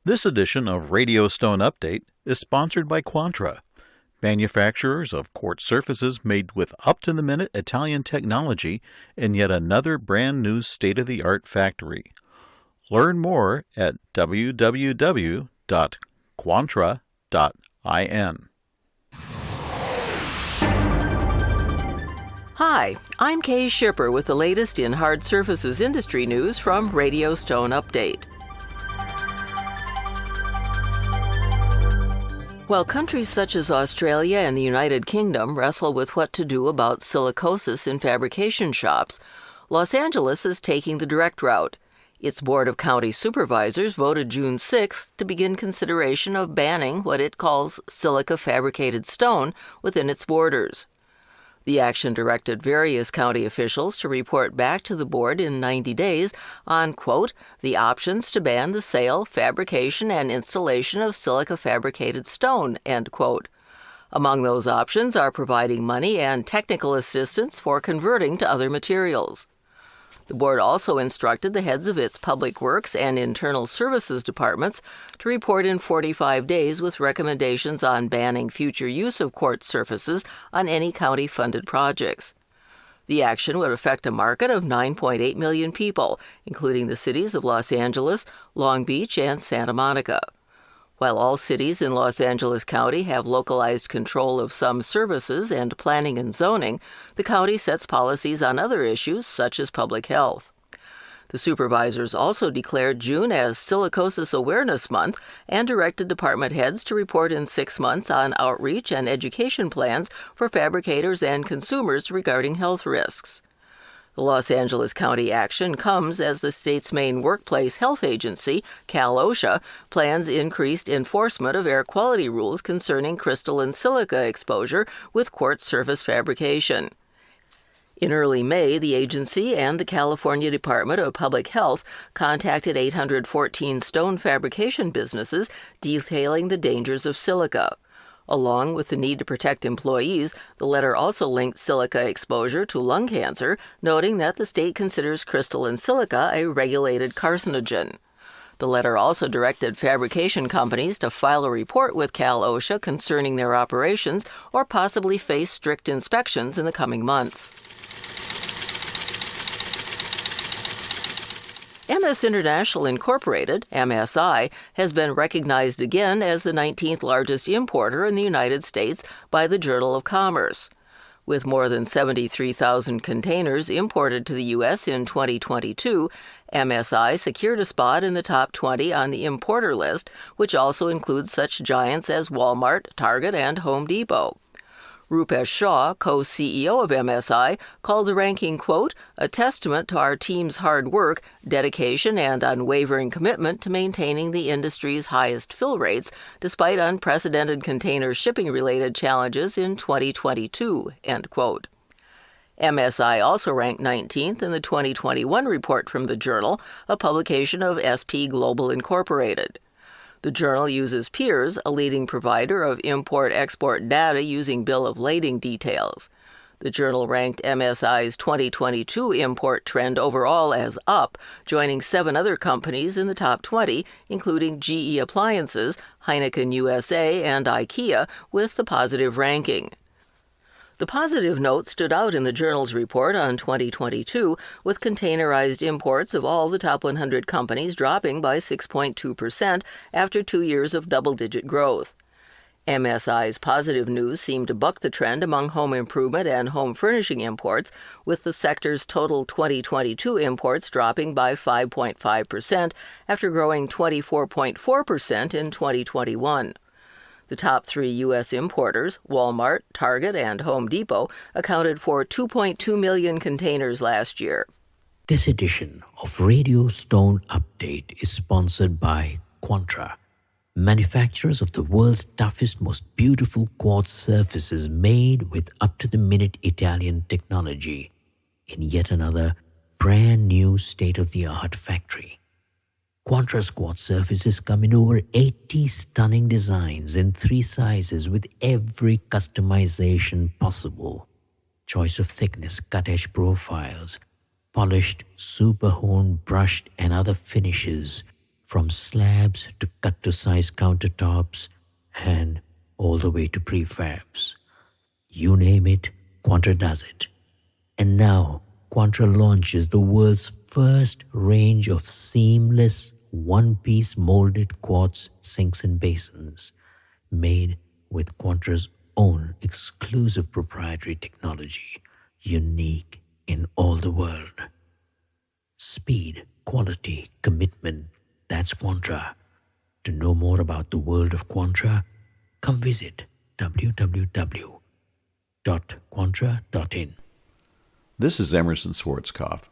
This edition of Radio Stone Update is sponsored by Quantra, manufacturers of quartz surfaces made with up-to-the-minute Italian technology in yet another brand-new state-of-the-art factory. Learn more at www.quantra.in. Hi, I'm Kay Shipper with the latest in hard surfaces industry news from Radio Stone Update. While countries such as Australia and the United Kingdom wrestle with what to do about silicosis in fabrication shops, Los Angeles is taking the direct route. Its Board of County Supervisors voted June 6th to begin consideration of banning what it calls silica-fabricated stone within its borders. The action directed various county officials to report back to the board in 90 days on, quote, the options to ban the sale, fabrication, and installation of silica-fabricated stone, end quote. Among those options are providing money and technical assistance for converting to other materials. The board also instructed the heads of its Public Works and Internal Services departments to report in 45 days with recommendations on banning future use of quartz surfaces on any county-funded projects. The action would affect a market of 9.8 million people, including the cities of Los Angeles, Long Beach, and Santa Monica. While all cities in Los Angeles County have localized control of some services and planning and zoning, the county sets policies on other issues such as public health. The supervisors also declared June as Silicosis Awareness Month and directed department heads to report in 6 months on outreach and education plans for fabricators and consumers regarding health risks. The Los Angeles County action comes as the state's main workplace health agency, Cal-OSHA, plans increased enforcement of air quality rules concerning crystalline silica exposure with quartz surface fabrication. In early May, the agency and the California Department of Public Health contacted 814 stone fabrication businesses detailing the dangers of silica. Along with the need to protect employees, the letter also linked silica exposure to lung cancer, noting that the state considers crystalline silica a regulated carcinogen. The letter also directed fabrication companies to file a report with Cal-OSHA concerning their operations or possibly face strict inspections in the coming months. MS International Incorporated, MSI, has been recognized again as the 19th largest importer in the United States by the Journal of Commerce. With more than 73,000 containers imported to the U.S. in 2022, MSI secured a spot in the top 20 on the importer list, which also includes such giants as Walmart, Target, and Home Depot. Rupesh Shah, co-CEO of MSI, called the ranking, quote, a testament to our team's hard work, dedication, and unwavering commitment to maintaining the industry's highest fill rates, despite unprecedented container shipping-related challenges in 2022, end quote. MSI also ranked 19th in the 2021 report from the Journal, a publication of SP Global Incorporated. The journal uses Peers, a leading provider of import-export data using bill of lading details. The journal ranked MSI's 2022 import trend overall as up, joining 7 other companies in the top 20, including GE Appliances, Heineken USA, and IKEA, with the positive ranking. The positive note stood out in the journal's report on 2022, with containerized imports of all the top 100 companies dropping by 6.2% after 2 years of double-digit growth. MSI's positive news seemed to buck the trend among home improvement and home furnishing imports, with the sector's total 2022 imports dropping by 5.5% after growing 24.4% in 2021. The top 3 U.S. importers, Walmart, Target, and Home Depot, accounted for 2.2 million containers last year. This edition of Radio Stone Update is sponsored by Quantra, manufacturers of the world's toughest, most beautiful quartz surfaces made with up-to-the-minute Italian technology in yet another brand new state-of-the-art factory. Quantra's quartz surfaces come in over 80 stunning designs in 3 sizes with every customization possible. Choice of thickness, cut-edge profiles, polished, super honed, brushed and other finishes from slabs to cut-to-size countertops and all the way to prefabs. You name it, Quantra does it. And now, Quantra launches the world's first range of seamless, one-piece molded quartz sinks and basins, made with Quantra's own exclusive proprietary technology, unique in all the world. Speed, quality, commitment, that's Quantra. To know more about the world of Quantra, come visit www.quantra.in. This is Emerson Schwarzkopf.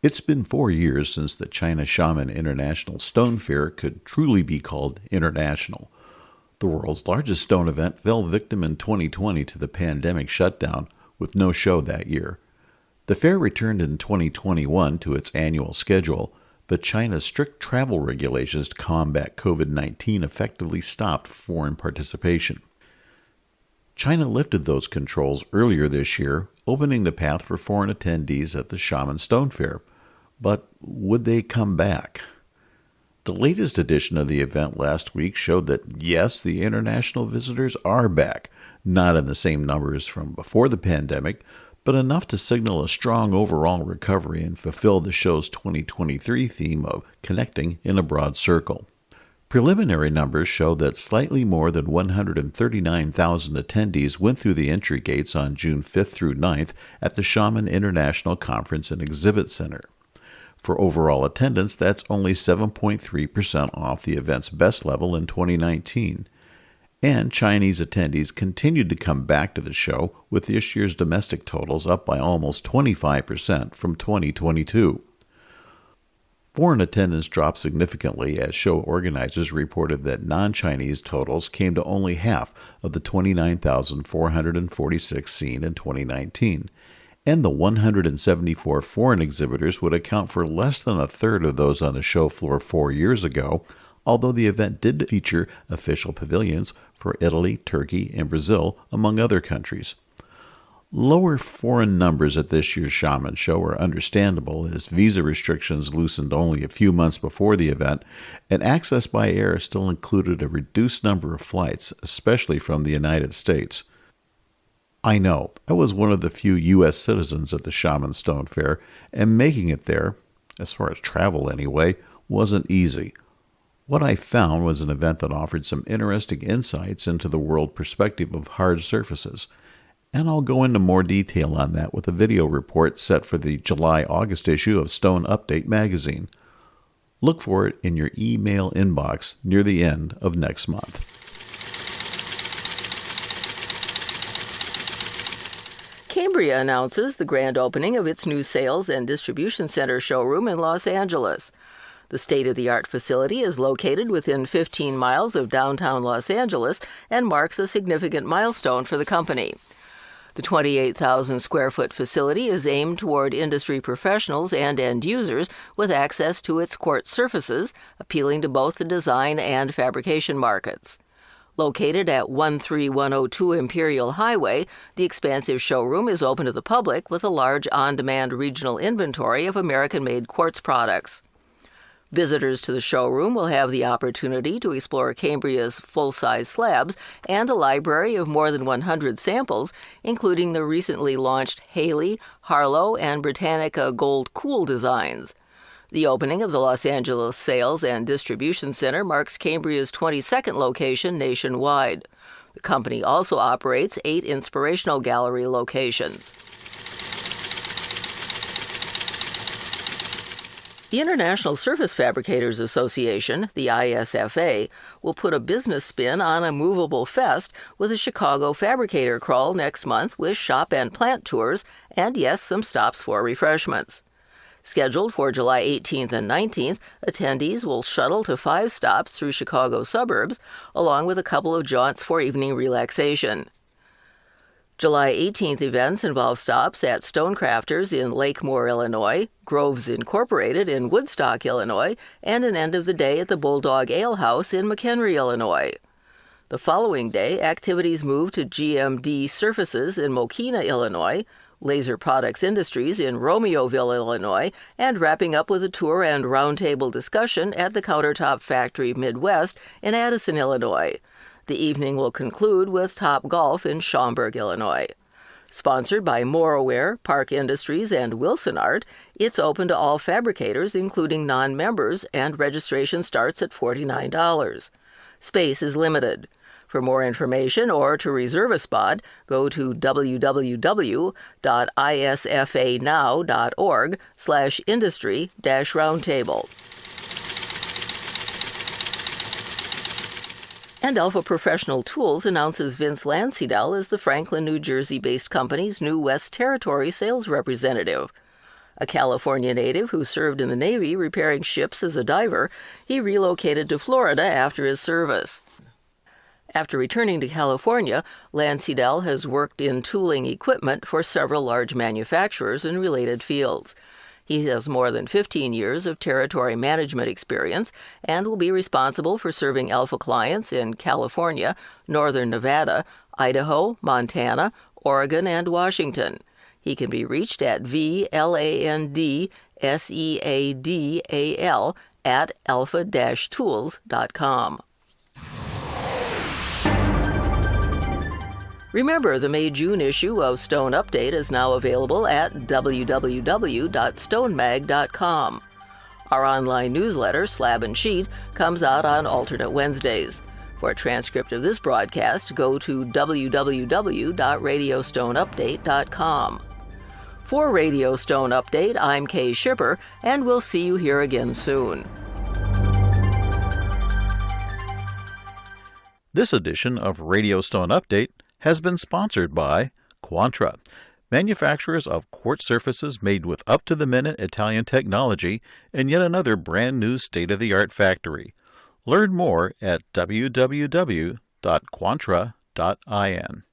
It's been 4 years since the China Xiamen International Stone Fair could truly be called international. The world's largest stone event fell victim in 2020 to the pandemic shutdown, with no show that year. The fair returned in 2021 to its annual schedule, but China's strict travel regulations to combat COVID-19 effectively stopped foreign participation. China lifted those controls earlier this year, opening the path for foreign attendees at the Xiamen Stone Fair. But would they come back? The latest edition of the event last week showed that, yes, the international visitors are back, not in the same numbers from before the pandemic, but enough to signal a strong overall recovery and fulfill the show's 2023 theme of connecting in a broad circle. Preliminary numbers show that slightly more than 139,000 attendees went through the entry gates on June 5th through 9th at the Xiamen International Conference and Exhibit Center. For overall attendance, that's only 7.3% off the event's best level in 2019. And Chinese attendees continued to come back to the show, with this year's domestic totals up by almost 25% from 2022. Foreign attendance dropped significantly as show organizers reported that non-Chinese totals came to only half of the 29,446 seen in 2019, and the 174 foreign exhibitors would account for less than a third of those on the show floor 4 years ago, although the event did feature official pavilions for Italy, Turkey, and Brazil, among other countries. Lower foreign numbers at this year's Xiamen show are understandable, as visa restrictions loosened only a few months before the event, and access by air still included a reduced number of flights, especially from the United States. I know, I was one of the few U.S. citizens at the Xiamen Stone Fair, and making it there, as far as travel anyway, wasn't easy. What I found was an event that offered some interesting insights into the world perspective of hard surfaces, and I'll go into more detail on that with a video report set for the July-August issue of Stone Update magazine. Look for it in your email inbox near the end of next month. Cambria announces the grand opening of its new sales and distribution center showroom in Los Angeles. The state-of-the-art facility is located within 15 miles of downtown Los Angeles and marks a significant milestone for the company. The 28,000-square-foot facility is aimed toward industry professionals and end users with access to its quartz surfaces, appealing to both the design and fabrication markets. Located at 13102 Imperial Highway, the expansive showroom is open to the public with a large on-demand regional inventory of American-made quartz products. Visitors to the showroom will have the opportunity to explore Cambria's full-size slabs and a library of more than 100 samples, including the recently launched Haley, Harlow, and Britannica Gold Cool designs. The opening of the Los Angeles Sales and Distribution Center marks Cambria's 22nd location nationwide. The company also operates 8 inspirational gallery locations. The International Surface Fabricators Association, the ISFA, will put a business spin on a movable fest with a Chicago Fabricator crawl next month with shop and plant tours and, yes, some stops for refreshments. Scheduled for July 18th and 19th, attendees will shuttle to 5 stops through Chicago suburbs, along with a couple of jaunts for evening relaxation. July 18th events involve stops at Stonecrafters in Lakemore, Illinois, Groves Incorporated in Woodstock, Illinois, and an end of the day at the Bulldog Ale House in McHenry, Illinois. The following day, activities move to GMD Surfaces in Mokina, Illinois, Laser Products Industries in Romeoville, Illinois, and wrapping up with a tour and roundtable discussion at the Countertop Factory Midwest in Addison, Illinois. The evening will conclude with Top Golf in Schaumburg, Illinois. Sponsored by Morroware, Park Industries, and Wilson Art, it's open to all fabricators, including non-members, and registration starts at $49. Space is limited. For more information or to reserve a spot, go to www.isfanow.org/industry-roundtable. And Alpha Professional Tools announces Vince Landseadal as the Franklin, New Jersey-based company's new West Territory sales representative. A California native who served in the Navy repairing ships as a diver, he relocated to Florida after his service. After returning to California, Landseadal has worked in tooling equipment for several large manufacturers in related fields. He has more than 15 years of territory management experience and will be responsible for serving Alpha clients in California, Northern Nevada, Idaho, Montana, Oregon, and Washington. He can be reached at VLANDSEADAL@alpha-tools.com. Remember, the May-June issue of Stone Update is now available at www.stonemag.com. Our online newsletter, Slab and Sheet, comes out on alternate Wednesdays. For a transcript of this broadcast, go to www.radiostoneupdate.com. For Radio Stone Update, I'm Kay Shipper, and we'll see you here again soon. This edition of Radio Stone Update has been sponsored by Quantra, manufacturers of quartz surfaces made with up-to-the-minute Italian technology in yet another brand-new state-of-the-art factory. Learn more at www.quantra.in.